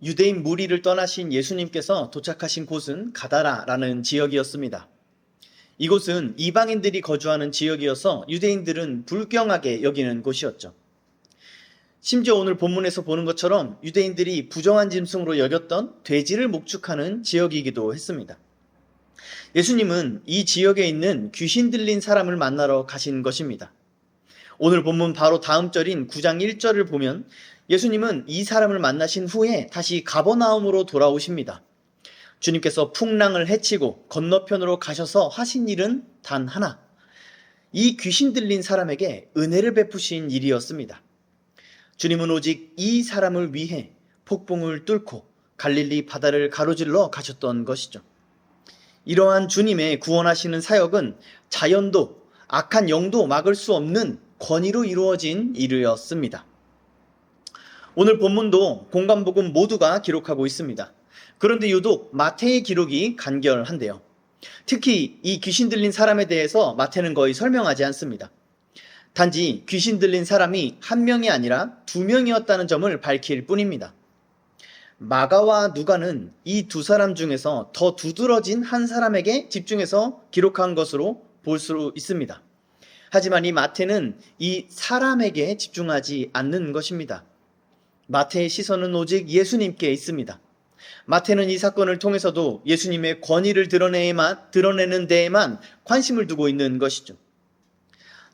유대인 무리를 떠나신 예수님께서 도착하신 곳은 가다라라는 지역이었습니다. 이곳은 이방인들이 거주하는 지역이어서 유대인들은 불경하게 여기는 곳이었죠. 심지어 오늘 본문에서 보는 것처럼 유대인들이 부정한 짐승으로 여겼던 돼지를 목축하는 지역이기도 했습니다. 예수님은 이 지역에 있는 귀신 들린 사람을 만나러 가신 것입니다. 오늘 본문 바로 다음 절인 9장 1절을 보면 예수님은 이 사람을 만나신 후에 다시 가버나움으로 돌아오십니다. 주님께서 풍랑을 헤치고 건너편으로 가셔서 하신 일은 단 하나, 이 귀신 들린 사람에게 은혜를 베푸신 일이었습니다. 주님은 오직 이 사람을 위해 폭풍을 뚫고 갈릴리 바다를 가로질러 가셨던 것이죠. 이러한 주님의 구원하시는 사역은 자연도 악한 영도 막을 수 없는 권위로 이루어진 일이었습니다. 오늘 본문도 공관복음 모두가 기록하고 있습니다. 그런데 유독 마태의 기록이 간결한데요. 특히 이 귀신 들린 사람에 대해서 마태는 거의 설명하지 않습니다. 단지 귀신 들린 사람이 한 명이 아니라 두 명이었다는 점을 밝힐 뿐입니다. 마가와 누가는 이 두 사람 중에서 더 두드러진 한 사람에게 집중해서 기록한 것으로 볼 수 있습니다. 하지만 이 마태는 이 사람에게 집중하지 않는 것입니다. 마태의 시선은 오직 예수님께 있습니다. 마태는 이 사건을 통해서도 예수님의 권위를 드러내는 데에만 관심을 두고 있는 것이죠.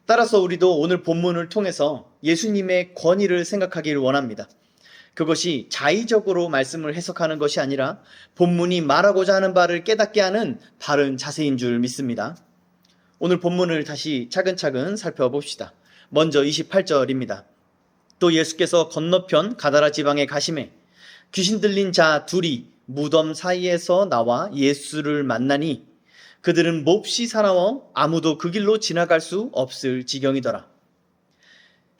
따라서 우리도 오늘 본문을 통해서 예수님의 권위를 생각하기를 원합니다. 그것이 자의적으로 말씀을 해석하는 것이 아니라 본문이 말하고자 하는 바를 깨닫게 하는 바른 자세인 줄 믿습니다. 오늘 본문을 다시 차근차근 살펴봅시다. 먼저 28절입니다. 또 예수께서 건너편 가다라 지방에 가시매 귀신 들린 자 둘이 무덤 사이에서 나와 예수를 만나니 그들은 몹시 사나워 아무도 그 길로 지나갈 수 없을 지경이더라.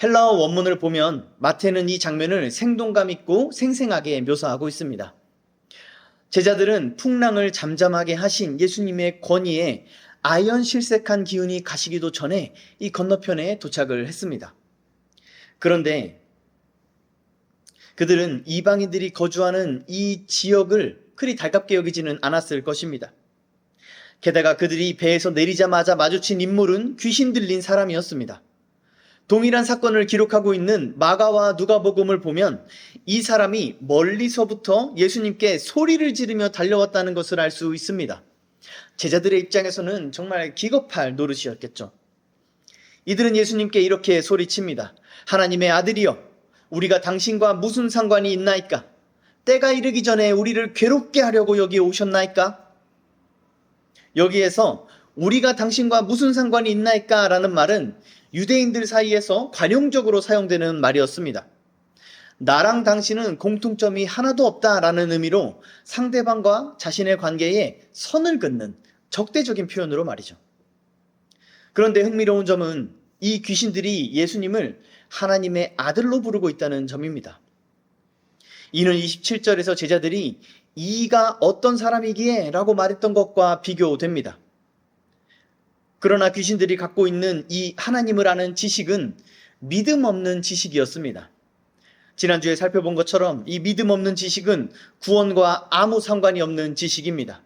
헬라어 원문을 보면 마태는 이 장면을 생동감 있고 생생하게 묘사하고 있습니다. 제자들은 풍랑을 잠잠하게 하신 예수님의 권위에 아연실색한 기운이 가시기도 전에 이 건너편에 도착을 했습니다. 그런데 그들은 이방인들이 거주하는 이 지역을 그리 달갑게 여기지는 않았을 것입니다. 게다가 그들이 배에서 내리자마자 마주친 인물은 귀신 들린 사람이었습니다. 동일한 사건을 기록하고 있는 마가와 누가복음을 보면 이 사람이 멀리서부터 예수님께 소리를 지르며 달려왔다는 것을 알 수 있습니다. 제자들의 입장에서는 정말 기겁할 노릇이었겠죠. 이들은 예수님께 이렇게 소리칩니다. 하나님의 아들이여, 우리가 당신과 무슨 상관이 있나이까? 때가 이르기 전에 우리를 괴롭게 하려고 여기 오셨나이까? 여기에서 우리가 당신과 무슨 상관이 있나이까? 라는 말은 유대인들 사이에서 관용적으로 사용되는 말이었습니다. 나랑 당신은 공통점이 하나도 없다라는 의미로 상대방과 자신의 관계에 선을 긋는 적대적인 표현으로 말이죠. 그런데 흥미로운 점은 이 귀신들이 예수님을 하나님의 아들로 부르고 있다는 점입니다. 이는 27절에서 제자들이 이가 어떤 사람이기에 라고 말했던 것과 비교됩니다. 그러나 귀신들이 갖고 있는 이 하나님을 아는 지식은 믿음 없는 지식이었습니다. 지난주에 살펴본 것처럼 이 믿음 없는 지식은 구원과 아무 상관이 없는 지식입니다.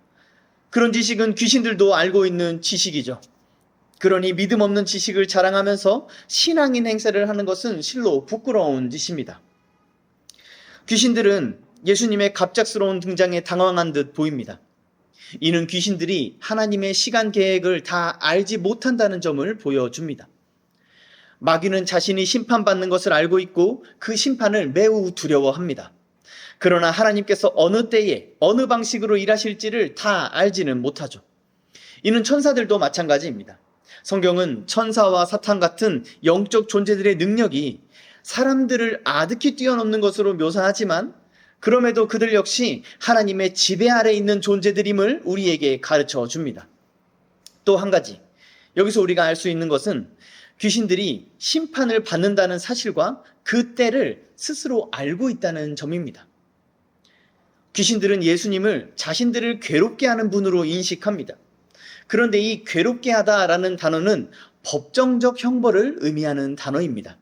그런 지식은 귀신들도 알고 있는 지식이죠. 그러니 믿음 없는 지식을 자랑하면서 신앙인 행세를 하는 것은 실로 부끄러운 짓입니다. 귀신들은 예수님의 갑작스러운 등장에 당황한 듯 보입니다. 이는 귀신들이 하나님의 시간 계획을 다 알지 못한다는 점을 보여줍니다. 마귀는 자신이 심판받는 것을 알고 있고 그 심판을 매우 두려워합니다. 그러나 하나님께서 어느 때에 어느 방식으로 일하실지를 다 알지는 못하죠. 이는 천사들도 마찬가지입니다. 성경은 천사와 사탄 같은 영적 존재들의 능력이 사람들을 아득히 뛰어넘는 것으로 묘사하지만 그럼에도 그들 역시 하나님의 지배 아래 있는 존재들임을 우리에게 가르쳐 줍니다. 또 한 가지, 여기서 우리가 알 수 있는 것은 귀신들이 심판을 받는다는 사실과 그 때를 스스로 알고 있다는 점입니다. 귀신들은 예수님을 자신들을 괴롭게 하는 분으로 인식합니다. 그런데 이 괴롭게 하다라는 단어는 법정적 형벌을 의미하는 단어입니다.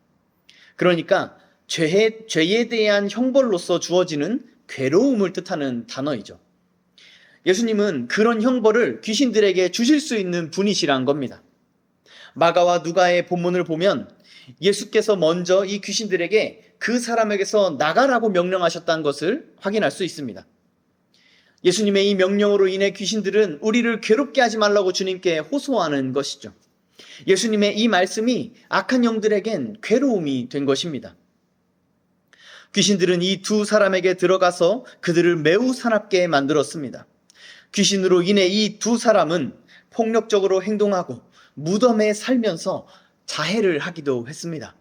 그러니까 죄에 대한 형벌로서 주어지는 괴로움을 뜻하는 단어이죠. 예수님은 그런 형벌을 귀신들에게 주실 수 있는 분이시란 겁니다. 마가와 누가의 본문을 보면 예수께서 먼저 이 귀신들에게 그 사람에게서 나가라고 명령하셨다는 것을 확인할 수 있습니다. 예수님의 이 명령으로 인해 귀신들은 우리를 괴롭게 하지 말라고 주님께 호소하는 것이죠. 예수님의 이 말씀이 악한 영들에겐 괴로움이 된 것입니다. 귀신들은 이 두 사람에게 들어가서 그들을 매우 사납게 만들었습니다. 귀신으로 인해 이 두 사람은 폭력적으로 행동하고 무덤에 살면서 자해를 하기도 했습니다.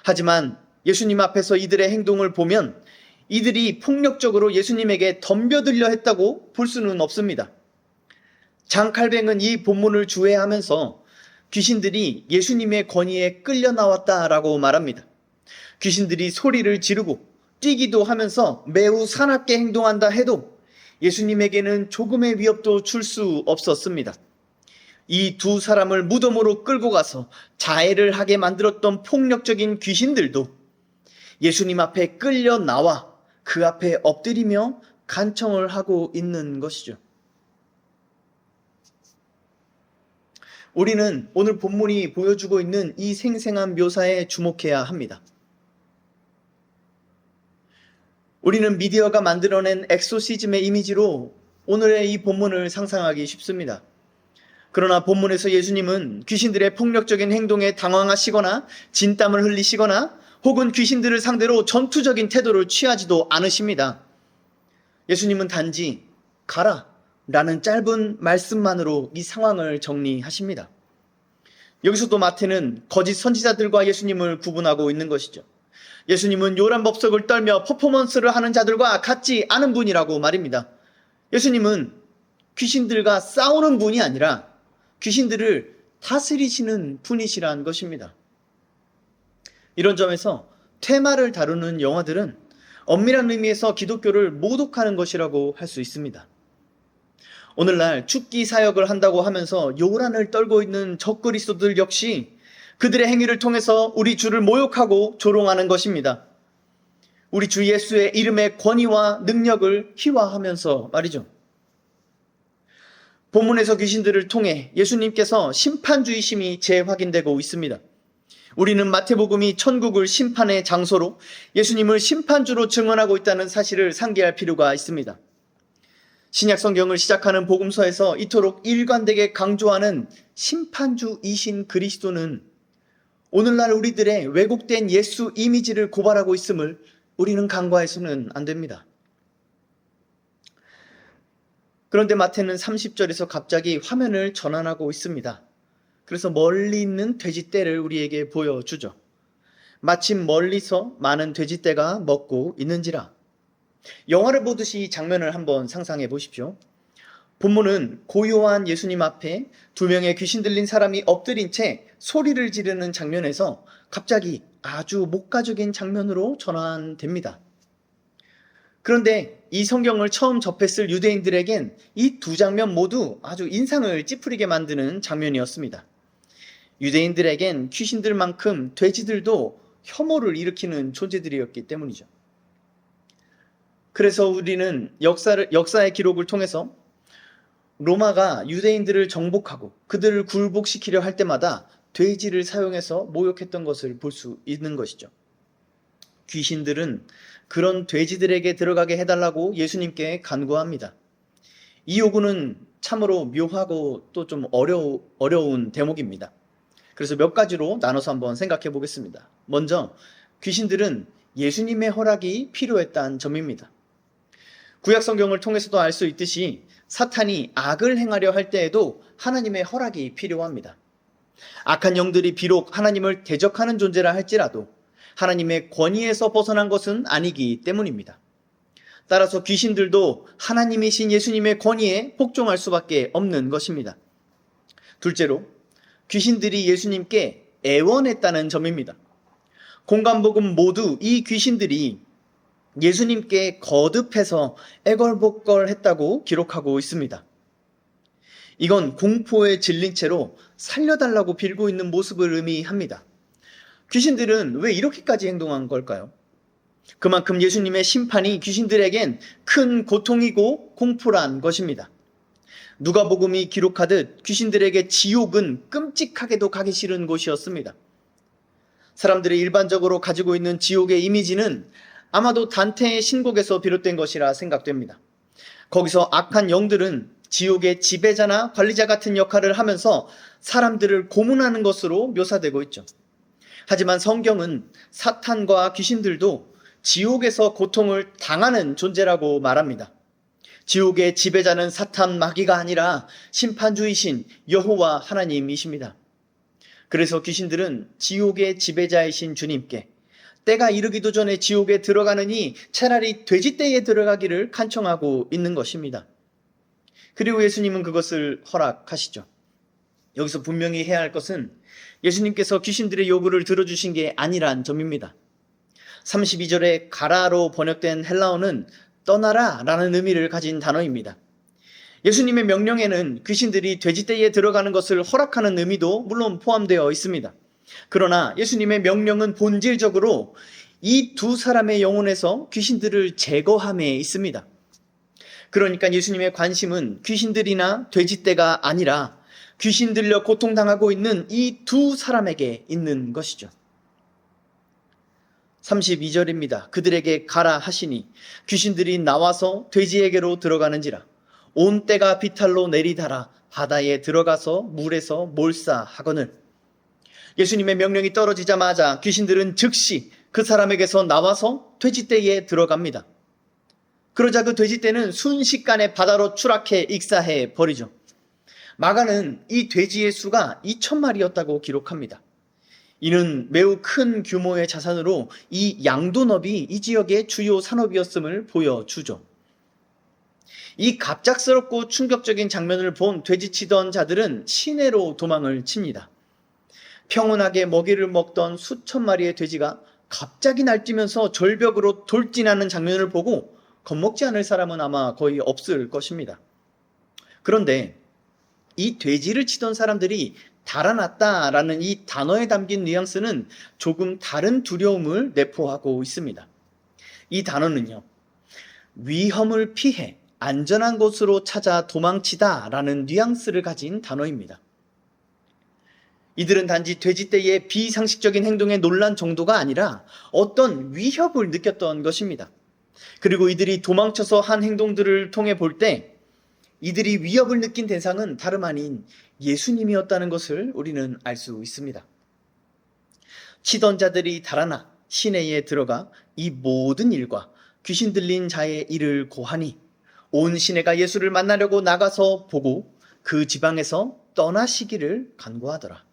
하지만 예수님 앞에서 이들의 행동을 보면 이들이 폭력적으로 예수님에게 덤벼들려 했다고 볼 수는 없습니다. 장칼뱅은 이 본문을 주해하면서 귀신들이 예수님의 권위에 끌려 나왔다라고 말합니다. 귀신들이 소리를 지르고 뛰기도 하면서 매우 사납게 행동한다 해도 예수님에게는 조금의 위협도 줄 수 없었습니다. 이 두 사람을 무덤으로 끌고 가서 자해를 하게 만들었던 폭력적인 귀신들도 예수님 앞에 끌려 나와 그 앞에 엎드리며 간청을 하고 있는 것이죠. 우리는 오늘 본문이 보여주고 있는 이 생생한 묘사에 주목해야 합니다. 우리는 미디어가 만들어낸 엑소시즘의 이미지로 오늘의 이 본문을 상상하기 쉽습니다. 그러나 본문에서 예수님은 귀신들의 폭력적인 행동에 당황하시거나 진땀을 흘리시거나 혹은 귀신들을 상대로 전투적인 태도를 취하지도 않으십니다. 예수님은 단지 가라 라는 짧은 말씀만으로 이 상황을 정리하십니다. 여기서도 마태는 거짓 선지자들과 예수님을 구분하고 있는 것이죠. 예수님은 요란법석을 떨며 퍼포먼스를 하는 자들과 같지 않은 분이라고 말입니다. 예수님은 귀신들과 싸우는 분이 아니라 귀신들을 다스리시는 분이시란 것입니다. 이런 점에서 퇴마를 다루는 영화들은 엄밀한 의미에서 기독교를 모독하는 것이라고 할 수 있습니다. 오늘날 죽기 사역을 한다고 하면서 요란을 떨고 있는 적그리스도들 역시 그들의 행위를 통해서 우리 주를 모욕하고 조롱하는 것입니다. 우리 주 예수의 이름의 권위와 능력을 희화하면서 말이죠. 본문에서 귀신들을 통해 예수님께서 심판주의심이 재확인되고 있습니다. 우리는 마태복음이 천국을 심판의 장소로 예수님을 심판주로 증언하고 있다는 사실을 상기할 필요가 있습니다. 신약 성경을 시작하는 복음서에서 이토록 일관되게 강조하는 심판주이신 그리스도는 오늘날 우리들의 왜곡된 예수 이미지를 고발하고 있음을 우리는 간과해서는 안 됩니다. 그런데 마태는 30절에서 갑자기 화면을 전환하고 있습니다. 그래서 멀리 있는 돼지떼를 우리에게 보여주죠. 마침 멀리서 많은 돼지떼가 먹고 있는지라. 영화를 보듯이 이 장면을 한번 상상해 보십시오. 본문은 고요한 예수님 앞에 두 명의 귀신 들린 사람이 엎드린 채 소리를 지르는 장면에서 갑자기 아주 목가적인 장면으로 전환됩니다. 그런데 이 성경을 처음 접했을 유대인들에겐 이 두 장면 모두 아주 인상을 찌푸리게 만드는 장면이었습니다. 유대인들에겐 귀신들만큼 돼지들도 혐오를 일으키는 존재들이었기 때문이죠. 그래서 우리는 역사의 기록을 통해서 로마가 유대인들을 정복하고 그들을 굴복시키려 할 때마다 돼지를 사용해서 모욕했던 것을 볼 수 있는 것이죠. 귀신들은 그런 돼지들에게 들어가게 해달라고 예수님께 간구합니다. 이 요구는 참으로 묘하고 또 좀 어려운 대목입니다. 그래서 몇 가지로 나눠서 한번 생각해 보겠습니다. 먼저 귀신들은 예수님의 허락이 필요했다는 점입니다. 구약 성경을 통해서도 알 수 있듯이 사탄이 악을 행하려 할 때에도 하나님의 허락이 필요합니다. 악한 영들이 비록 하나님을 대적하는 존재라 할지라도 하나님의 권위에서 벗어난 것은 아니기 때문입니다. 따라서 귀신들도 하나님이신 예수님의 권위에 복종할 수밖에 없는 것입니다. 둘째로 귀신들이 예수님께 애원했다는 점입니다. 공간복음 모두 이 귀신들이 예수님께 거듭해서 애걸복걸했다고 기록하고 있습니다. 이건 공포에 질린 채로 살려달라고 빌고 있는 모습을 의미합니다. 귀신들은 왜 이렇게까지 행동한 걸까요? 그만큼 예수님의 심판이 귀신들에겐 큰 고통이고 공포란 것입니다. 누가복음이 기록하듯 귀신들에게 지옥은 끔찍하게도 가기 싫은 곳이었습니다. 사람들이 일반적으로 가지고 있는 지옥의 이미지는 아마도 단테의 신곡에서 비롯된 것이라 생각됩니다. 거기서 악한 영들은 지옥의 지배자나 관리자 같은 역할을 하면서 사람들을 고문하는 것으로 묘사되고 있죠. 하지만 성경은 사탄과 귀신들도 지옥에서 고통을 당하는 존재라고 말합니다. 지옥의 지배자는 사탄 마귀가 아니라 심판주이신 여호와 하나님이십니다. 그래서 귀신들은 지옥의 지배자이신 주님께 때가 이르기도 전에 지옥에 들어가느니 차라리 돼지떼에 들어가기를 간청하고 있는 것입니다. 그리고 예수님은 그것을 허락하시죠. 여기서 분명히 해야 할 것은 예수님께서 귀신들의 요구를 들어주신 게 아니란 점입니다. 32절에 가라로 번역된 헬라어는 떠나라 라는 의미를 가진 단어입니다. 예수님의 명령에는 귀신들이 돼지떼에 들어가는 것을 허락하는 의미도 물론 포함되어 있습니다. 그러나 예수님의 명령은 본질적으로 이 두 사람의 영혼에서 귀신들을 제거함에 있습니다. 그러니까 예수님의 관심은 귀신들이나 돼지떼가 아니라 귀신 들려 고통당하고 있는 이 두 사람에게 있는 것이죠. 32절입니다. 그들에게 가라 하시니 귀신들이 나와서 돼지에게로 들어가는지라 온 떼가 비탈로 내리달아 바다에 들어가서 물에서 몰사하거늘. 예수님의 명령이 떨어지자마자 귀신들은 즉시 그 사람에게서 나와서 돼지떼에 들어갑니다. 그러자 그 돼지떼는 순식간에 바다로 추락해 익사해 버리죠. 마가는 이 돼지의 수가 2,000마리였다고 기록합니다. 이는 매우 큰 규모의 자산으로 이 양도업이 이 지역의 주요 산업이었음을 보여주죠. 이 갑작스럽고 충격적인 장면을 본 돼지치던 자들은 시내로 도망을 칩니다. 평온하게 먹이를 먹던 수천 마리의 돼지가 갑자기 날뛰면서 절벽으로 돌진하는 장면을 보고 겁먹지 않을 사람은 아마 거의 없을 것입니다. 그런데 이 돼지를 치던 사람들이 달아났다라는 이 단어에 담긴 뉘앙스는 조금 다른 두려움을 내포하고 있습니다. 이 단어는요, 위험을 피해 안전한 곳으로 찾아 도망치다라는 뉘앙스를 가진 단어입니다. 이들은 단지 돼지떼의 비상식적인 행동에 놀란 정도가 아니라 어떤 위협을 느꼈던 것입니다. 그리고 이들이 도망쳐서 한 행동들을 통해 볼 때 이들이 위협을 느낀 대상은 다름 아닌 예수님이었다는 것을 우리는 알 수 있습니다. 치던 자들이 달아나 시내에 들어가 이 모든 일과 귀신 들린 자의 일을 고하니 온 시내가 예수를 만나려고 나가서 보고 그 지방에서 떠나시기를 간구하더라.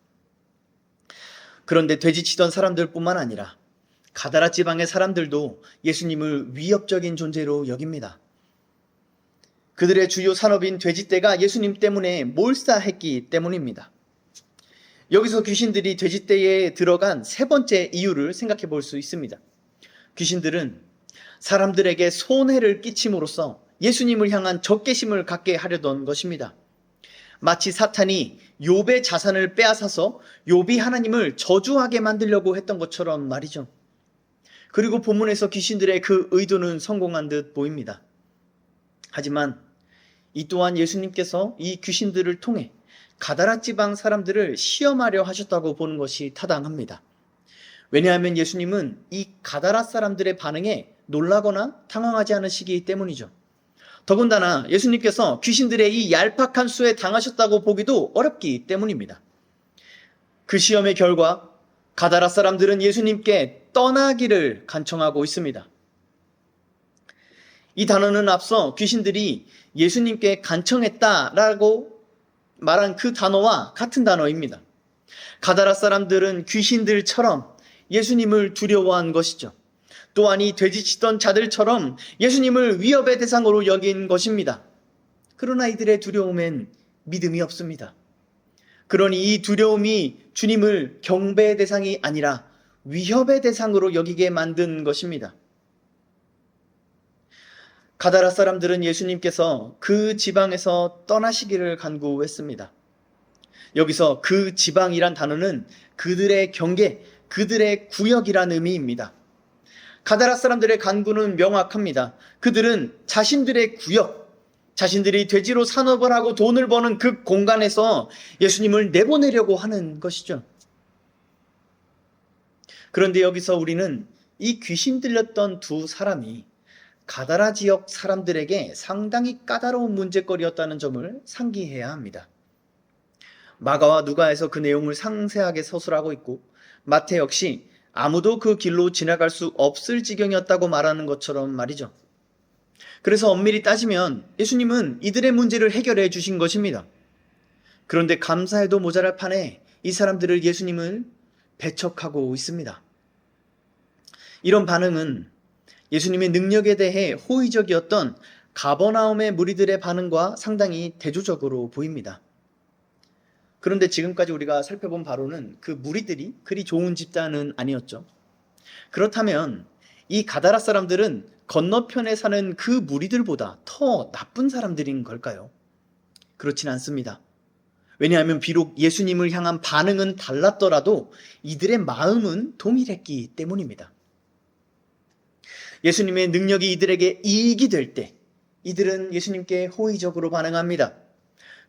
그런데 돼지치던 사람들뿐만 아니라 가다라 지방의 사람들도 예수님을 위협적인 존재로 여깁니다. 그들의 주요 산업인 돼지떼가 예수님 때문에 몰사했기 때문입니다. 여기서 귀신들이 돼지떼에 들어간 세 번째 이유를 생각해 볼 수 있습니다. 귀신들은 사람들에게 손해를 끼침으로써 예수님을 향한 적개심을 갖게 하려던 것입니다. 마치 사탄이 욥의 자산을 빼앗아서 욥이 하나님을 저주하게 만들려고 했던 것처럼 말이죠. 그리고 본문에서 귀신들의 그 의도는 성공한 듯 보입니다. 하지만 이 또한 예수님께서 이 귀신들을 통해 가다라 지방 사람들을 시험하려 하셨다고 보는 것이 타당합니다. 왜냐하면 예수님은 이 가다라 사람들의 반응에 놀라거나 당황하지 않으시기 때문이죠. 더군다나 예수님께서 귀신들의 이 얄팍한 수에 당하셨다고 보기도 어렵기 때문입니다. 그 시험의 결과 가다라 사람들은 예수님께 떠나기를 간청하고 있습니다. 이 단어는 앞서 귀신들이 예수님께 간청했다라고 말한 그 단어와 같은 단어입니다. 가다라 사람들은 귀신들처럼 예수님을 두려워한 것이죠. 또한 이 돼지치던 자들처럼 예수님을 위협의 대상으로 여긴 것입니다. 그러나 이들의 두려움엔 믿음이 없습니다. 그러니 이 두려움이 주님을 경배의 대상이 아니라 위협의 대상으로 여기게 만든 것입니다. 가다라 사람들은 예수님께서 그 지방에서 떠나시기를 간구했습니다. 여기서 그 지방이란 단어는 그들의 경계, 그들의 구역이란 의미입니다. 가다라 사람들의 간구는 명확합니다. 그들은 자신들의 구역, 자신들이 돼지로 산업을 하고 돈을 버는 그 공간에서 예수님을 내보내려고 하는 것이죠. 그런데 여기서 우리는 이 귀신 들렸던 두 사람이 가다라 지역 사람들에게 상당히 까다로운 문제거리였다는 점을 상기해야 합니다. 마가와 누가에서 그 내용을 상세하게 서술하고 있고, 마태 역시 아무도 그 길로 지나갈 수 없을 지경이었다고 말하는 것처럼 말이죠. 그래서 엄밀히 따지면 예수님은 이들의 문제를 해결해 주신 것입니다. 그런데 감사해도 모자랄 판에 이 사람들을 예수님을 배척하고 있습니다. 이런 반응은 예수님의 능력에 대해 호의적이었던 가버나움의 무리들의 반응과 상당히 대조적으로 보입니다. 그런데 지금까지 우리가 살펴본 바로는 그 무리들이 그리 좋은 집단은 아니었죠. 그렇다면 이 가다라 사람들은 건너편에 사는 그 무리들보다 더 나쁜 사람들인 걸까요? 그렇진 않습니다. 왜냐하면 비록 예수님을 향한 반응은 달랐더라도 이들의 마음은 동일했기 때문입니다. 예수님의 능력이 이들에게 이익이 될 때 이들은 예수님께 호의적으로 반응합니다.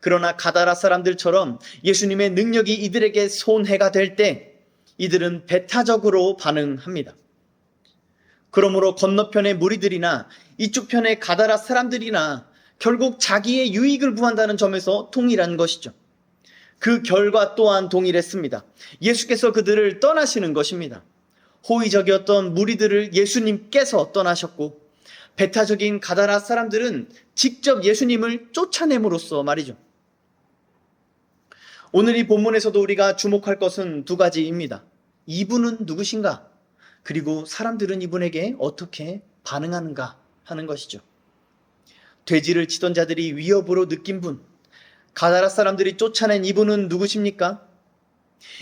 그러나 가다라 사람들처럼 예수님의 능력이 이들에게 손해가 될 때 이들은 배타적으로 반응합니다. 그러므로 건너편의 무리들이나 이쪽 편의 가다라 사람들이나 결국 자기의 유익을 구한다는 점에서 동일한 것이죠. 그 결과 또한 동일했습니다. 예수께서 그들을 떠나시는 것입니다. 호의적이었던 무리들을 예수님께서 떠나셨고, 배타적인 가다라 사람들은 직접 예수님을 쫓아냄으로써 말이죠. 오늘 이 본문에서도 우리가 주목할 것은 두 가지입니다. 이분은 누구신가? 그리고 사람들은 이분에게 어떻게 반응하는가 하는 것이죠. 돼지를 치던 자들이 위협으로 느낀 분, 가다라 사람들이 쫓아낸 이분은 누구십니까?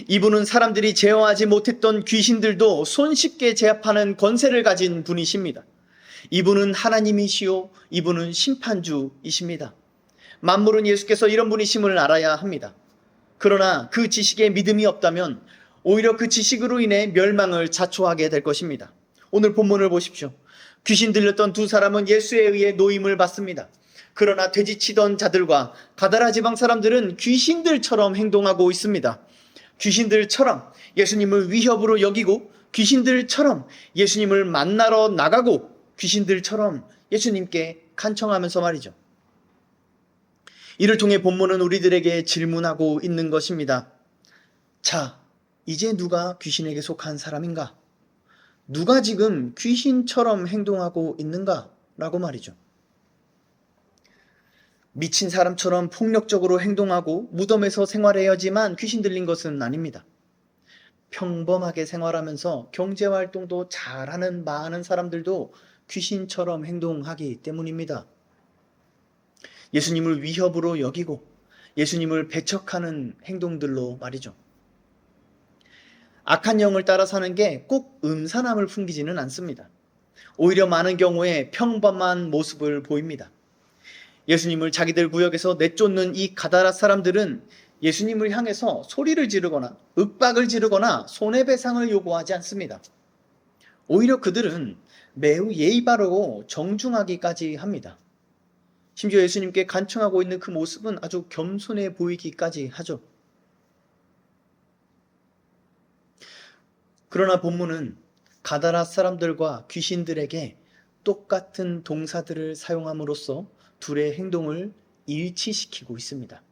이분은 사람들이 제어하지 못했던 귀신들도 손쉽게 제압하는 권세를 가진 분이십니다. 이분은 하나님이시요, 이분은 심판주이십니다. 만물은 예수께서 이런 분이심을 알아야 합니다. 그러나 그 지식에 믿음이 없다면 오히려 그 지식으로 인해 멸망을 자초하게 될 것입니다. 오늘 본문을 보십시오. 귀신 들렸던 두 사람은 예수에 의해 노임을 받습니다. 그러나 돼지치던 자들과 가다라 지방 사람들은 귀신들처럼 행동하고 있습니다. 귀신들처럼 예수님을 위협으로 여기고, 귀신들처럼 예수님을 만나러 나가고, 귀신들처럼 예수님께 간청하면서 말이죠. 이를 통해 본문은 우리들에게 질문하고 있는 것입니다. 자, 이제 누가 귀신에게 속한 사람인가? 누가 지금 귀신처럼 행동하고 있는가? 라고 말이죠. 미친 사람처럼 폭력적으로 행동하고 무덤에서 생활해야지만 귀신 들린 것은 아닙니다. 평범하게 생활하면서 경제활동도 잘하는 많은 사람들도 귀신처럼 행동하기 때문입니다. 예수님을 위협으로 여기고 예수님을 배척하는 행동들로 말이죠. 악한 영을 따라 사는 게 꼭 음산함을 풍기지는 않습니다. 오히려 많은 경우에 평범한 모습을 보입니다. 예수님을 자기들 구역에서 내쫓는 이 가다라 사람들은 예수님을 향해서 소리를 지르거나 윽박을 지르거나 손해배상을 요구하지 않습니다. 오히려 그들은 매우 예의 바르고 정중하기까지 합니다. 심지어 예수님께 간청하고 있는 그 모습은 아주 겸손해 보이기까지 하죠. 그러나 본문은 가다라 사람들과 귀신들에게 똑같은 동사들을 사용함으로써 둘의 행동을 일치시키고 있습니다.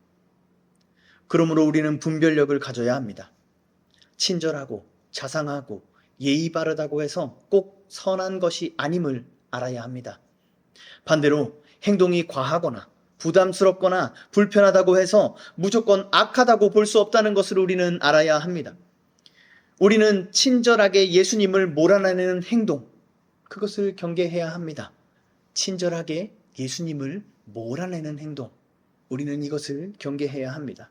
그러므로 우리는 분별력을 가져야 합니다. 친절하고 자상하고 예의 바르다고 해서 꼭 선한 것이 아님을 알아야 합니다. 반대로 행동이 과하거나 부담스럽거나 불편하다고 해서 무조건 악하다고 볼 수 없다는 것을 우리는 알아야 합니다. 우리는 친절하게 예수님을 몰아내는 행동, 그것을 경계해야 합니다. 친절하게 예수님을 몰아내는 행동, 우리는 이것을 경계해야 합니다.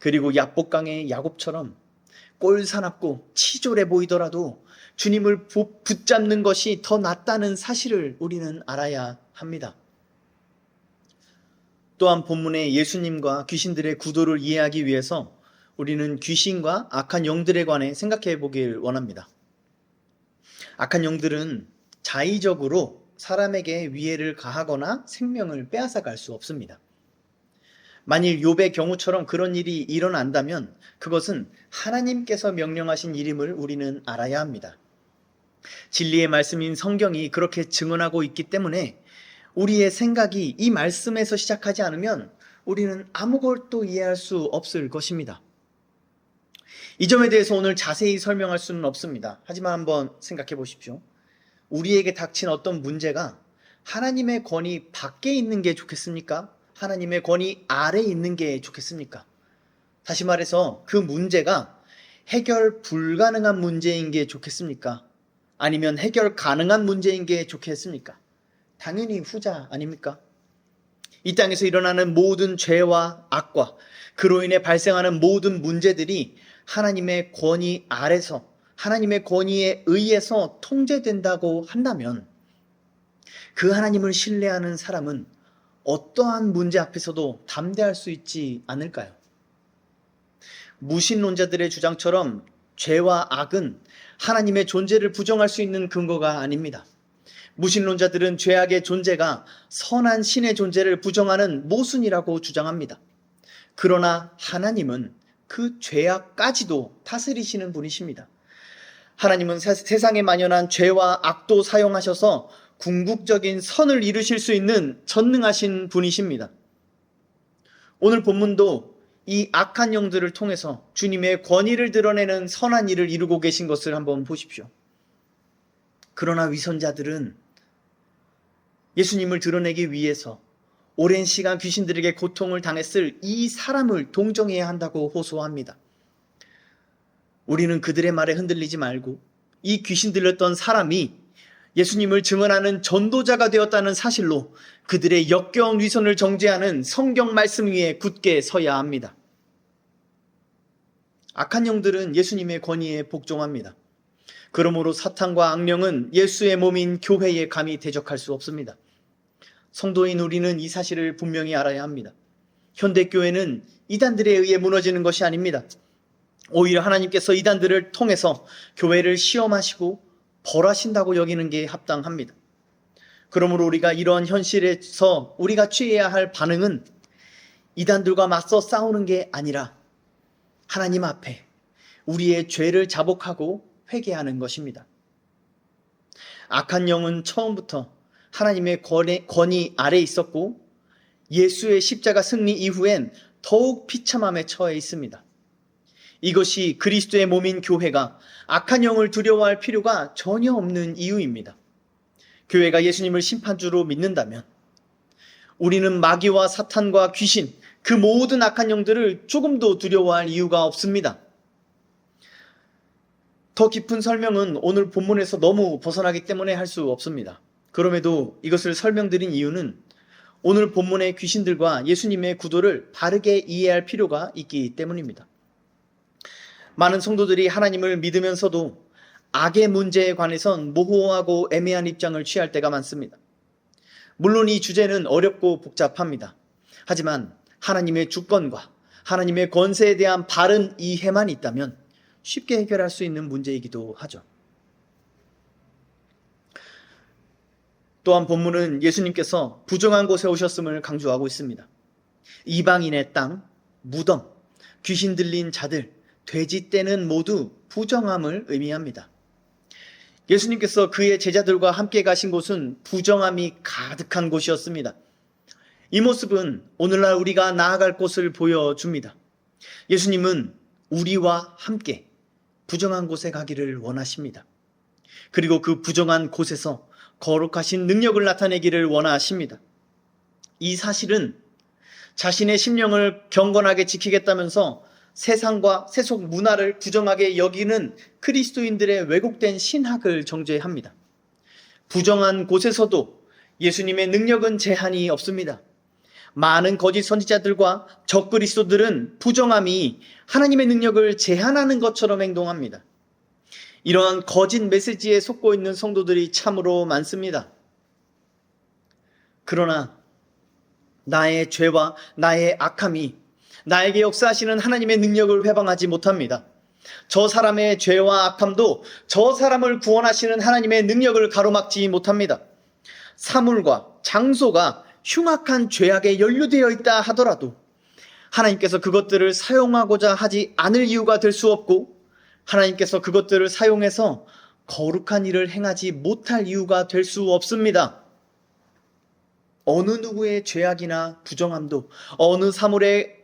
그리고 야복강의 야곱처럼 꼴사납고 치졸해 보이더라도 주님을 붙잡는 것이 더 낫다는 사실을 우리는 알아야 합니다. 또한 본문의 예수님과 귀신들의 구도를 이해하기 위해서 우리는 귀신과 악한 영들에 관해 생각해 보길 원합니다. 악한 영들은 자의적으로 사람에게 위해를 가하거나 생명을 빼앗아 갈 수 없습니다. 만일 욥의 경우처럼 그런 일이 일어난다면 그것은 하나님께서 명령하신 일임을 우리는 알아야 합니다. 진리의 말씀인 성경이 그렇게 증언하고 있기 때문에 우리의 생각이 이 말씀에서 시작하지 않으면 우리는 아무것도 이해할 수 없을 것입니다. 이 점에 대해서 오늘 자세히 설명할 수는 없습니다. 하지만 한번 생각해 보십시오. 우리에게 닥친 어떤 문제가 하나님의 권위 밖에 있는 게 좋겠습니까? 하나님의 권위 아래에 있는 게 좋겠습니까? 다시 말해서 그 문제가 해결 불가능한 문제인 게 좋겠습니까? 아니면 해결 가능한 문제인 게 좋겠습니까? 당연히 후자 아닙니까? 이 땅에서 일어나는 모든 죄와 악과 그로 인해 발생하는 모든 문제들이 하나님의 권위 아래서 하나님의 권위에 의해서 통제된다고 한다면 그 하나님을 신뢰하는 사람은 어떠한 문제 앞에서도 담대할 수 있지 않을까요? 무신론자들의 주장처럼 죄와 악은 하나님의 존재를 부정할 수 있는 근거가 아닙니다. 무신론자들은 죄악의 존재가 선한 신의 존재를 부정하는 모순이라고 주장합니다. 그러나 하나님은 그 죄악까지도 다스리시는 분이십니다. 하나님은 세상에 만연한 죄와 악도 사용하셔서 궁극적인 선을 이루실 수 있는 전능하신 분이십니다. 오늘 본문도 이 악한 영들을 통해서 주님의 권위를 드러내는 선한 일을 이루고 계신 것을 한번 보십시오. 그러나 위선자들은 예수님을 드러내기 위해서 오랜 시간 귀신들에게 고통을 당했을 이 사람을 동정해야 한다고 호소합니다. 우리는 그들의 말에 흔들리지 말고 이 귀신 들렸던 사람이 예수님을 증언하는 전도자가 되었다는 사실로 그들의 역겨운 위선을 정죄하는 성경 말씀 위에 굳게 서야 합니다. 악한 영들은 예수님의 권위에 복종합니다. 그러므로 사탄과 악령은 예수의 몸인 교회에 감히 대적할 수 없습니다. 성도인 우리는 이 사실을 분명히 알아야 합니다. 현대교회는 이단들에 의해 무너지는 것이 아닙니다. 오히려 하나님께서 이단들을 통해서 교회를 시험하시고 벌하신다고 여기는 게 합당합니다. 그러므로 우리가 이러한 현실에서 우리가 취해야 할 반응은 이단들과 맞서 싸우는 게 아니라 하나님 앞에 우리의 죄를 자복하고 회개하는 것입니다. 악한 영은 처음부터 하나님의 권위 아래에 있었고 예수의 십자가 승리 이후엔 더욱 비참함에 처해 있습니다. 이것이 그리스도의 몸인 교회가 악한 영을 두려워할 필요가 전혀 없는 이유입니다. 교회가 예수님을 심판주로 믿는다면 우리는 마귀와 사탄과 귀신, 그 모든 악한 영들을 조금도 두려워할 이유가 없습니다. 더 깊은 설명은 오늘 본문에서 너무 벗어나기 때문에 할 수 없습니다. 그럼에도 이것을 설명드린 이유는 오늘 본문의 귀신들과 예수님의 구도를 바르게 이해할 필요가 있기 때문입니다. 많은 성도들이 하나님을 믿으면서도 악의 문제에 관해선 모호하고 애매한 입장을 취할 때가 많습니다. 물론 이 주제는 어렵고 복잡합니다. 하지만 하나님의 주권과 하나님의 권세에 대한 바른 이해만 있다면 쉽게 해결할 수 있는 문제이기도 하죠. 또한 본문은 예수님께서 부정한 곳에 오셨음을 강조하고 있습니다. 이방인의 땅, 무덤, 귀신 들린 자들, 돼지 떼는 모두 부정함을 의미합니다. 예수님께서 그의 제자들과 함께 가신 곳은 부정함이 가득한 곳이었습니다. 이 모습은 오늘날 우리가 나아갈 곳을 보여줍니다. 예수님은 우리와 함께 부정한 곳에 가기를 원하십니다. 그리고 그 부정한 곳에서 거룩하신 능력을 나타내기를 원하십니다. 이 사실은 자신의 심령을 경건하게 지키겠다면서 세상과 세속 문화를 부정하게 여기는 그리스도인들의 왜곡된 신학을 정죄합니다. 부정한 곳에서도 예수님의 능력은 제한이 없습니다. 많은 거짓 선지자들과 적그리스도들은 부정함이 하나님의 능력을 제한하는 것처럼 행동합니다. 이러한 거짓 메시지에 속고 있는 성도들이 참으로 많습니다. 그러나 나의 죄와 나의 악함이 나에게 역사하시는 하나님의 능력을 회방하지 못합니다. 저 사람의 죄와 악함도 저 사람을 구원하시는 하나님의 능력을 가로막지 못합니다. 사물과 장소가 흉악한 죄악에 연루되어 있다 하더라도 하나님께서 그것들을 사용하고자 하지 않을 이유가 될 수 없고, 하나님께서 그것들을 사용해서 거룩한 일을 행하지 못할 이유가 될 수 없습니다. 어느 누구의 죄악이나 부정함도, 어느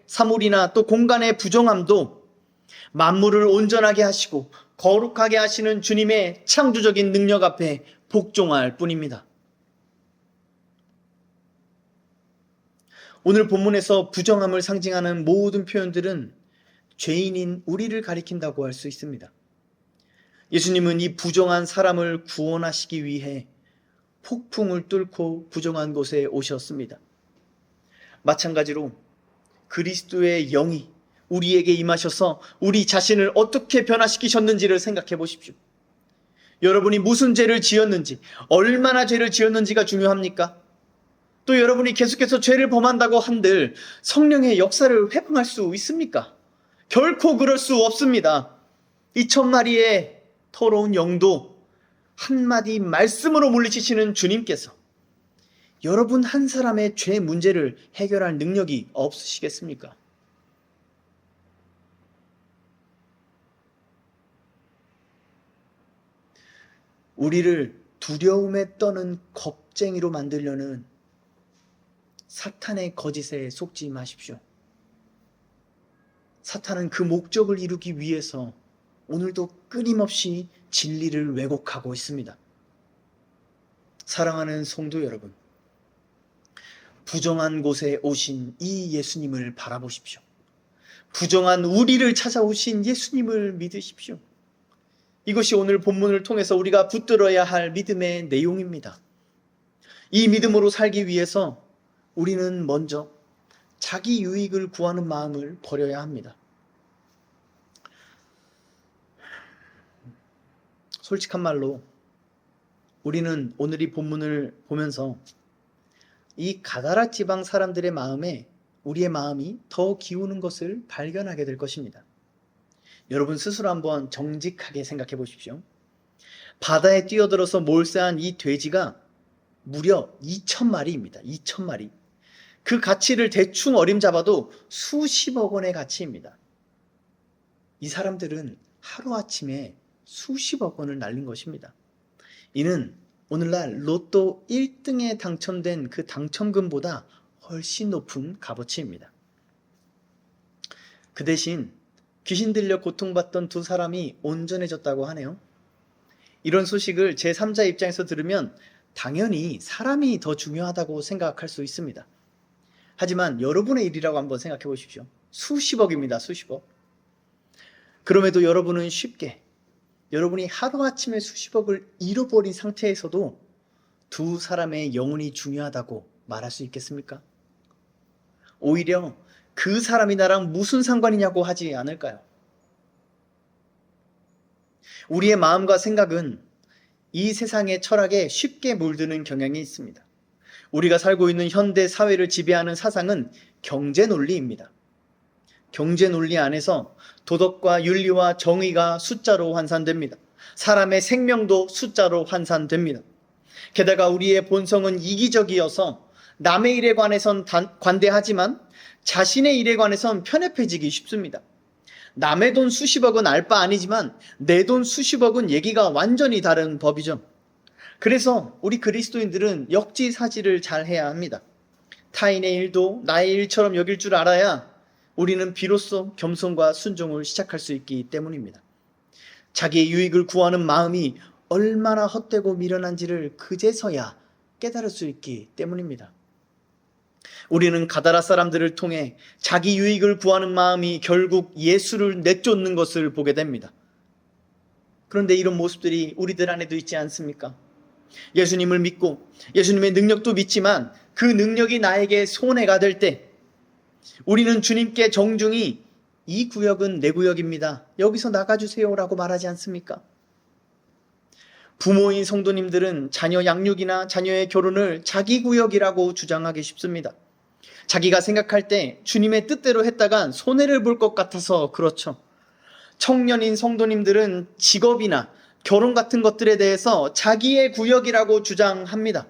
사물이나 또 공간의 부정함도 만물을 온전하게 하시고 거룩하게 하시는 주님의 창조적인 능력 앞에 복종할 뿐입니다. 오늘 본문에서 부정함을 상징하는 모든 표현들은 죄인인 우리를 가리킨다고 할 수 있습니다. 예수님은 이 부정한 사람을 구원하시기 위해 폭풍을 뚫고 부정한 곳에 오셨습니다. 마찬가지로 그리스도의 영이 우리에게 임하셔서 우리 자신을 어떻게 변화시키셨는지를 생각해 보십시오. 여러분이 무슨 죄를 지었는지, 얼마나 죄를 지었는지가 중요합니까? 또 여러분이 계속해서 죄를 범한다고 한들 성령의 역사를 회방할 수 있습니까? 결코 그럴 수 없습니다. 이 천마리의 더러운 영도 한마디 말씀으로 물리치시는 주님께서 여러분 한 사람의 죄 문제를 해결할 능력이 없으시겠습니까? 우리를 두려움에 떠는 겁쟁이로 만들려는 사탄의 거짓에 속지 마십시오. 사탄은 그 목적을 이루기 위해서 오늘도 끊임없이 진리를 왜곡하고 있습니다. 사랑하는 성도 여러분, 부정한 곳에 오신 이 예수님을 바라보십시오. 부정한 우리를 찾아오신 예수님을 믿으십시오. 이것이 오늘 본문을 통해서 우리가 붙들어야 할 믿음의 내용입니다. 이 믿음으로 살기 위해서 우리는 먼저 자기 유익을 구하는 마음을 버려야 합니다. 솔직한 말로 우리는 오늘 이 본문을 보면서 이 가다라 지방 사람들의 마음에 우리의 마음이 더 기우는 것을 발견하게 될 것입니다. 여러분 스스로 한번 정직하게 생각해 보십시오. 바다에 뛰어들어서 몰세한 이 돼지가 무려 2,000마리입니다. 2,000마리. 그 가치를 대충 어림잡아도 수십억 원의 가치입니다. 이 사람들은 하루아침에 수십억 원을 날린 것입니다. 이는 오늘날 로또 1등에 당첨된 그 당첨금보다 훨씬 높은 값어치입니다. 그 대신 귀신 들려 고통받던 두 사람이 온전해졌다고 하네요. 이런 소식을 제3자 입장에서 들으면 당연히 사람이 더 중요하다고 생각할 수 있습니다. 하지만 여러분의 일이라고 한번 생각해 보십시오. 수십억입니다. 수십억. 그럼에도 여러분은 쉽게 여러분이 하루아침에 수십억을 잃어버린 상태에서도 두 사람의 영혼이 중요하다고 말할 수 있겠습니까? 오히려 그 사람이 나랑 무슨 상관이냐고 하지 않을까요? 우리의 마음과 생각은 이 세상의 철학에 쉽게 물드는 경향이 있습니다. 우리가 살고 있는 현대 사회를 지배하는 사상은 경제 논리입니다. 경제 논리 안에서 도덕과 윤리와 정의가 숫자로 환산됩니다. 사람의 생명도 숫자로 환산됩니다. 게다가 우리의 본성은 이기적이어서 남의 일에 관해선 관대하지만 자신의 일에 관해선 편협해지기 쉽습니다. 남의 돈 수십억은 알 바 아니지만 내 돈 수십억은 얘기가 완전히 다른 법이죠. 그래서 우리 그리스도인들은 역지사지를 잘 해야 합니다. 타인의 일도 나의 일처럼 여길 줄 알아야 우리는 비로소 겸손과 순종을 시작할 수 있기 때문입니다. 자기의 유익을 구하는 마음이 얼마나 헛되고 미련한지를 그제서야 깨달을 수 있기 때문입니다. 우리는 가다라 사람들을 통해 자기 유익을 구하는 마음이 결국 예수를 내쫓는 것을 보게 됩니다. 그런데 이런 모습들이 우리들 안에도 있지 않습니까? 예수님을 믿고 예수님의 능력도 믿지만 그 능력이 나에게 손해가 될 때 우리는 주님께 정중히 이 구역은 내 구역입니다. 여기서 나가주세요 라고 말하지 않습니까? 부모인 성도님들은 자녀 양육이나 자녀의 결혼을 자기 구역이라고 주장하기 쉽습니다. 자기가 생각할 때 주님의 뜻대로 했다간 손해를 볼 것 같아서 그렇죠. 청년인 성도님들은 직업이나 결혼 같은 것들에 대해서 자기의 구역이라고 주장합니다.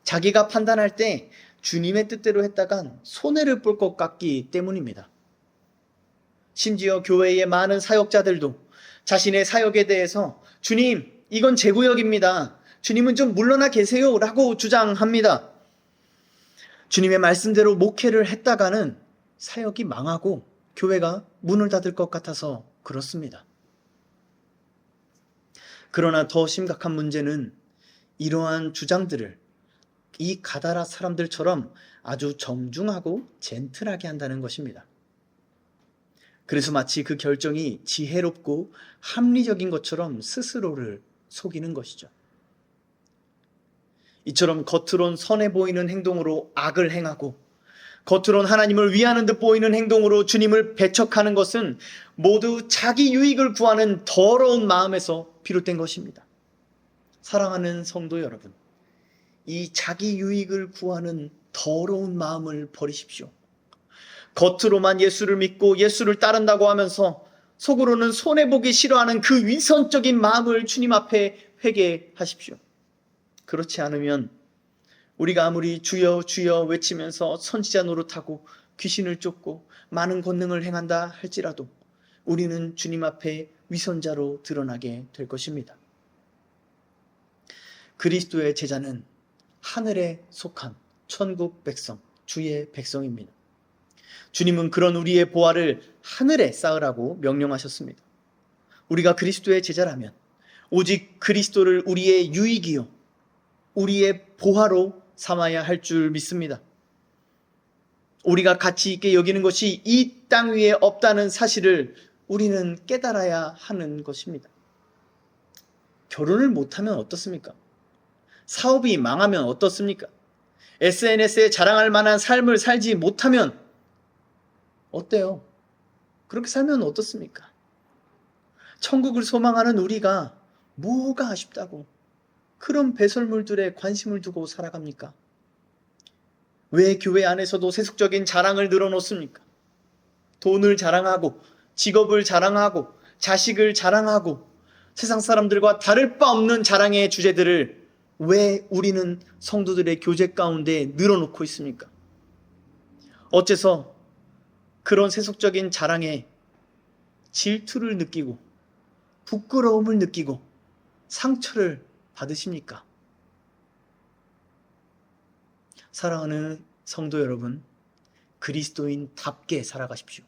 자기가 판단할 때 주님의 뜻대로 했다간 손해를 볼 것 같기 때문입니다. 심지어 교회의 많은 사역자들도 자신의 사역에 대해서 주님, 이건 제 구역입니다. 주님은 좀 물러나 계세요 라고 주장합니다. 주님의 말씀대로 목회를 했다가는 사역이 망하고 교회가 문을 닫을 것 같아서 그렇습니다. 그러나 더 심각한 문제는 이러한 주장들을 이 가다라 사람들처럼 아주 정중하고 젠틀하게 한다는 것입니다. 그래서 마치 그 결정이 지혜롭고 합리적인 것처럼 스스로를 속이는 것이죠. 이처럼 겉으론 선해 보이는 행동으로 악을 행하고 겉으론 하나님을 위하는 듯 보이는 행동으로 주님을 배척하는 것은 모두 자기 유익을 구하는 더러운 마음에서 비롯된 것입니다. 사랑하는 성도 여러분, 이 자기 유익을 구하는 더러운 마음을 버리십시오. 겉으로만 예수를 믿고 예수를 따른다고 하면서 속으로는 손해보기 싫어하는 그 위선적인 마음을 주님 앞에 회개하십시오. 그렇지 않으면 우리가 아무리 주여 주여 외치면서 선지자 노릇하고 귀신을 쫓고 많은 권능을 행한다 할지라도 우리는 주님 앞에 위선자로 드러나게 될 것입니다. 그리스도의 제자는 하늘에 속한 천국 백성, 주의 백성입니다. 주님은 그런 우리의 보화를 하늘에 쌓으라고 명령하셨습니다. 우리가 그리스도의 제자라면 오직 그리스도를 우리의 유익이요, 우리의 보화로 삼아야 할 줄 믿습니다. 우리가 가치 있게 여기는 것이 이 땅 위에 없다는 사실을 우리는 깨달아야 하는 것입니다. 결혼을 못하면 어떻습니까? 사업이 망하면 어떻습니까? SNS에 자랑할 만한 삶을 살지 못하면 어때요? 그렇게 살면 어떻습니까? 천국을 소망하는 우리가 뭐가 아쉽다고 그런 배설물들에 관심을 두고 살아갑니까? 왜 교회 안에서도 세속적인 자랑을 늘어놓습니까? 돈을 자랑하고 직업을 자랑하고 자식을 자랑하고 세상 사람들과 다를 바 없는 자랑의 주제들을 왜 우리는 성도들의 교제 가운데 늘어놓고 있습니까? 어째서 그런 세속적인 자랑에 질투를 느끼고 부끄러움을 느끼고 상처를 받으십니까? 사랑하는 성도 여러분, 그리스도인답게 살아가십시오.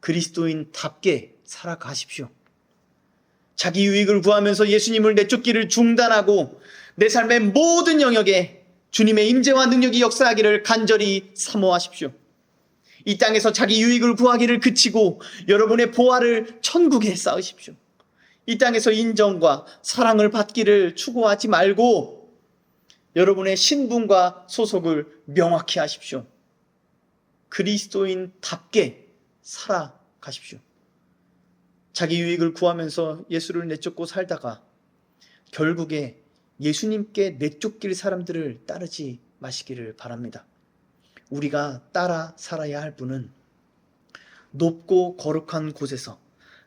그리스도인답게 살아가십시오. 자기 유익을 구하면서 예수님을 내쫓기를 중단하고 내 삶의 모든 영역에 주님의 임재와 능력이 역사하기를 간절히 사모하십시오. 이 땅에서 자기 유익을 구하기를 그치고 여러분의 보화를 천국에 쌓으십시오. 이 땅에서 인정과 사랑을 받기를 추구하지 말고 여러분의 신분과 소속을 명확히 하십시오. 그리스도인답게 살아가십시오. 자기 유익을 구하면서 예수를 내쫓고 살다가 결국에 예수님께 내쫓길 사람들을 따르지 마시기를 바랍니다. 우리가 따라 살아야 할 분은 높고 거룩한 곳에서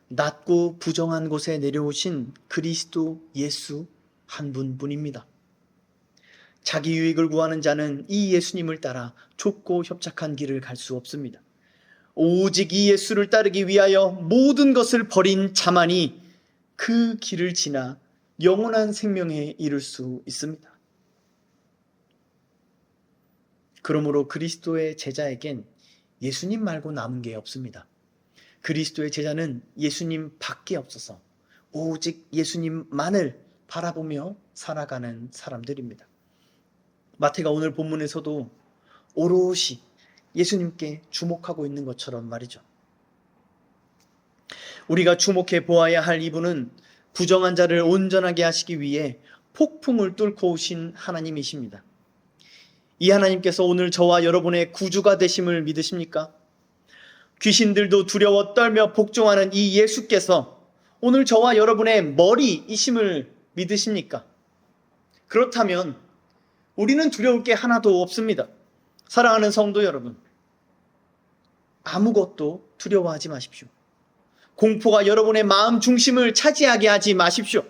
낮고 부정한 곳에 내려오신 그리스도 예수 한 분뿐입니다. 자기 유익을 구하는 자는 이 예수님을 따라 좁고 협착한 길을 갈 수 없습니다. 오직 이 예수를 따르기 위하여 모든 것을 버린 자만이 그 길을 지나 영원한 생명에 이를 수 있습니다. 그러므로 그리스도의 제자에겐 예수님 말고 남은 게 없습니다. 그리스도의 제자는 예수님 밖에 없어서 오직 예수님만을 바라보며 살아가는 사람들입니다. 마태가 오늘 본문에서도 오롯이 예수님께 주목하고 있는 것처럼 말이죠. 우리가 주목해 보아야 할 이분은 부정한 자를 온전하게 하시기 위해 폭풍을 뚫고 오신 하나님이십니다. 이 하나님께서 오늘 저와 여러분의 구주가 되심을 믿으십니까? 귀신들도 두려워 떨며 복종하는 이 예수께서 오늘 저와 여러분의 머리이심을 믿으십니까? 그렇다면 우리는 두려울 게 하나도 없습니다. 사랑하는 성도 여러분, 아무것도 두려워하지 마십시오. 공포가 여러분의 마음 중심을 차지하게 하지 마십시오.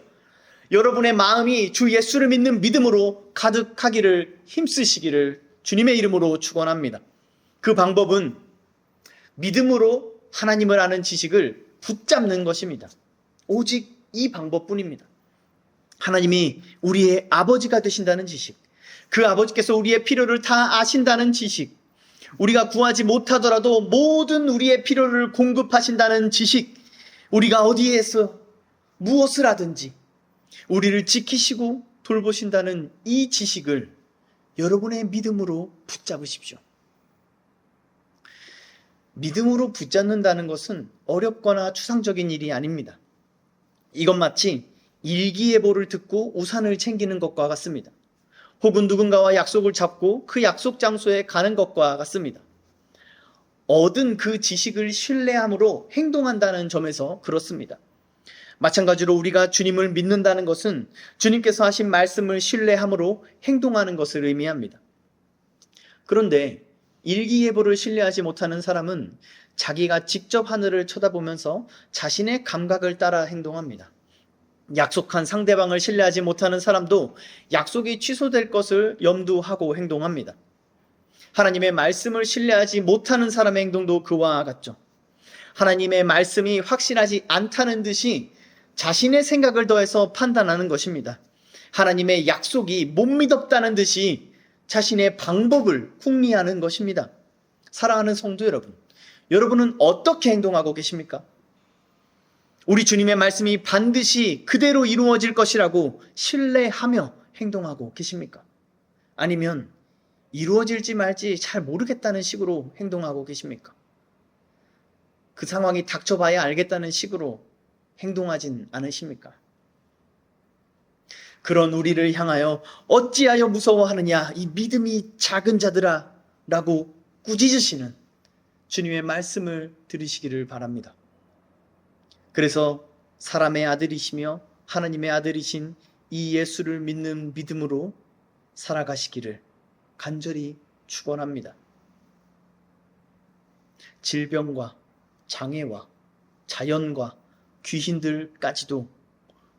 여러분의 마음이 주 예수를 믿는 믿음으로 가득하기를 힘쓰시기를 주님의 이름으로 축원합니다. 그 방법은 믿음으로 하나님을 아는 지식을 붙잡는 것입니다. 오직 이 방법뿐입니다. 하나님이 우리의 아버지가 되신다는 지식, 그 아버지께서 우리의 필요를 다 아신다는 지식, 우리가 구하지 못하더라도 모든 우리의 필요를 공급하신다는 지식, 우리가 어디에서 무엇을 하든지 우리를 지키시고 돌보신다는 이 지식을 여러분의 믿음으로 붙잡으십시오. 믿음으로 붙잡는다는 것은 어렵거나 추상적인 일이 아닙니다. 이건 마치 일기예보를 듣고 우산을 챙기는 것과 같습니다. 혹은 누군가와 약속을 잡고 그 약속 장소에 가는 것과 같습니다. 얻은 그 지식을 신뢰함으로 행동한다는 점에서 그렇습니다. 마찬가지로 우리가 주님을 믿는다는 것은 주님께서 하신 말씀을 신뢰함으로 행동하는 것을 의미합니다. 그런데 일기예보를 신뢰하지 못하는 사람은 자기가 직접 하늘을 쳐다보면서 자신의 감각을 따라 행동합니다. 약속한 상대방을 신뢰하지 못하는 사람도 약속이 취소될 것을 염두하고 행동합니다. 하나님의 말씀을 신뢰하지 못하는 사람의 행동도 그와 같죠. 하나님의 말씀이 확실하지 않다는 듯이 자신의 생각을 더해서 판단하는 것입니다. 하나님의 약속이 못 믿었다는 듯이 자신의 방법을 궁리하는 것입니다. 사랑하는 성도 여러분, 여러분은 어떻게 행동하고 계십니까? 우리 주님의 말씀이 반드시 그대로 이루어질 것이라고 신뢰하며 행동하고 계십니까? 아니면 이루어질지 말지 잘 모르겠다는 식으로 행동하고 계십니까? 그 상황이 닥쳐봐야 알겠다는 식으로 행동하진 않으십니까? 그런 우리를 향하여 어찌하여 무서워하느냐 이 믿음이 작은 자들아 라고 꾸짖으시는 주님의 말씀을 들으시기를 바랍니다. 그래서 사람의 아들이시며 하나님의 아들이신 이 예수를 믿는 믿음으로 살아가시기를 간절히 축원합니다. 질병과 장애와 자연과 귀신들까지도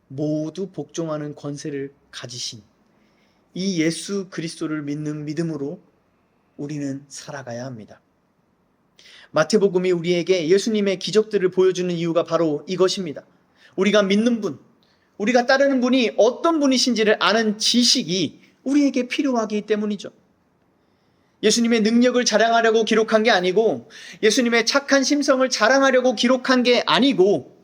모두 복종하는 권세를 가지신 이 예수 그리스도를 믿는 믿음으로 우리는 살아가야 합니다. 마태복음이 우리에게 예수님의 기적들을 보여주는 이유가 바로 이것입니다. 우리가 믿는 분, 우리가 따르는 분이 어떤 분이신지를 아는 지식이 우리에게 필요하기 때문이죠. 예수님의 능력을 자랑하려고 기록한 게 아니고, 예수님의 착한 심성을 자랑하려고 기록한 게 아니고,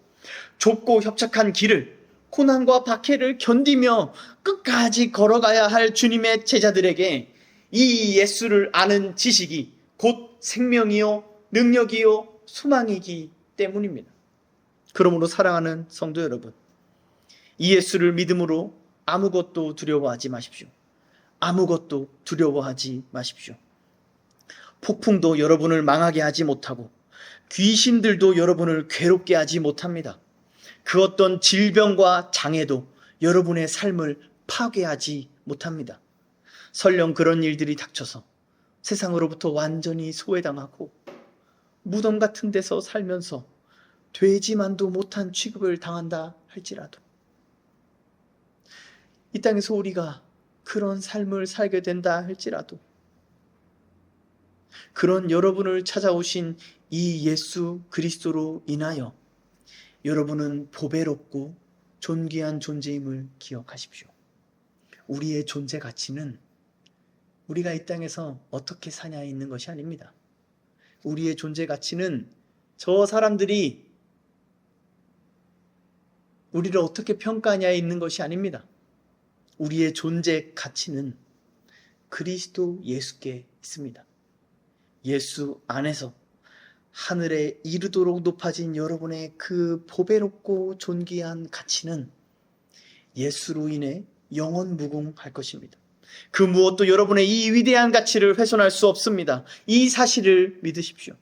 좁고 협착한 길을, 고난과 박해를 견디며 끝까지 걸어가야 할 주님의 제자들에게 이 예수를 아는 지식이 곧 생명이요 능력이요 소망이기 때문입니다. 그러므로 사랑하는 성도 여러분, 이 예수를 믿음으로 아무것도 두려워하지 마십시오. 아무것도 두려워하지 마십시오. 폭풍도 여러분을 망하게 하지 못하고 귀신들도 여러분을 괴롭게 하지 못합니다. 그 어떤 질병과 장애도 여러분의 삶을 파괴하지 못합니다. 설령 그런 일들이 닥쳐서 세상으로부터 완전히 소외당하고 무덤 같은 데서 살면서 되지만도 못한 취급을 당한다 할지라도, 이 땅에서 우리가 그런 삶을 살게 된다 할지라도, 그런 여러분을 찾아오신 이 예수 그리스도로 인하여 여러분은 보배롭고 존귀한 존재임을 기억하십시오. 우리의 존재 가치는 우리가 이 땅에서 어떻게 사냐에 있는 것이 아닙니다. 우리의 존재 가치는 저 사람들이 우리를 어떻게 평가하냐에 있는 것이 아닙니다. 우리의 존재 가치는 그리스도 예수께 있습니다. 예수 안에서 하늘에 이르도록 높아진 여러분의 그 보배롭고 존귀한 가치는 예수로 인해 영원 무궁할 것입니다. 그 무엇도 여러분의 이 위대한 가치를 훼손할 수 없습니다. 이 사실을 믿으십시오.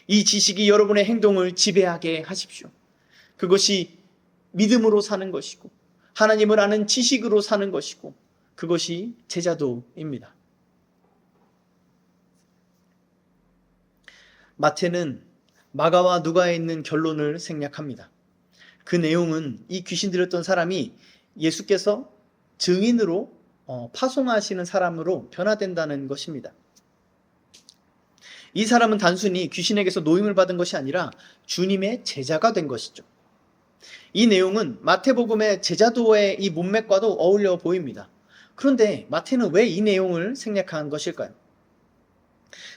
이 지식이 여러분의 행동을 지배하게 하십시오. 그것이 믿음으로 사는 것이고 하나님을 아는 지식으로 사는 것이고 그것이 제자도입니다. 마태는 마가와 누가에 있는 결론을 생략합니다. 그 내용은 이 귀신 들렸던 사람이 예수께서 증인으로 파송하시는 사람으로 변화된다는 것입니다. 이 사람은 단순히 귀신에게서 노임을 받은 것이 아니라 주님의 제자가 된 것이죠. 이 내용은 마태복음의 제자도의 이 문맥과도 어울려 보입니다. 그런데 마태는 왜 이 내용을 생략한 것일까요?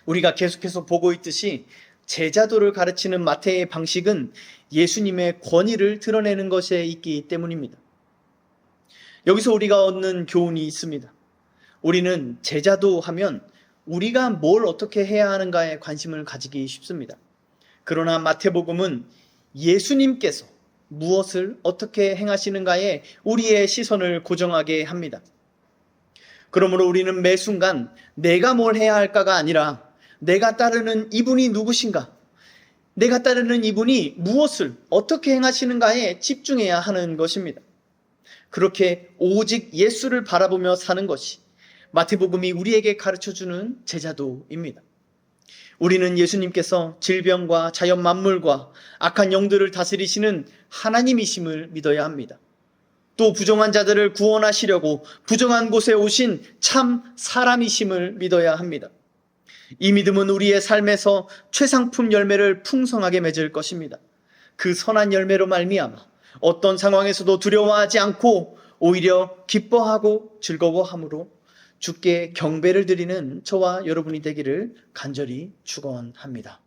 우리가 계속해서 보고 있듯이 제자도를 가르치는 마태의 방식은 예수님의 권위를 드러내는 것에 있기 때문입니다. 여기서 우리가 얻는 교훈이 있습니다. 우리는 제자도 하면 우리가 뭘 어떻게 해야 하는가에 관심을 가지기 쉽습니다. 그러나 마태복음은 예수님께서 무엇을 어떻게 행하시는가에 우리의 시선을 고정하게 합니다. 그러므로 우리는 매 순간 내가 뭘 해야 할까가 아니라 내가 따르는 이분이 누구신가? 내가 따르는 이분이 무엇을 어떻게 행하시는가에 집중해야 하는 것입니다. 그렇게 오직 예수를 바라보며 사는 것이 마태복음이 우리에게 가르쳐주는 제자도입니다. 우리는 예수님께서 질병과 자연 만물과 악한 영들을 다스리시는 하나님이심을 믿어야 합니다. 또 부정한 자들을 구원하시려고 부정한 곳에 오신 참 사람이심을 믿어야 합니다. 이 믿음은 우리의 삶에서 최상품 열매를 풍성하게 맺을 것입니다. 그 선한 열매로 말미암아 어떤 상황에서도 두려워하지 않고 오히려 기뻐하고 즐거워함으로 주께 경배를 드리는 저와 여러분이 되기를 간절히 축원합니다.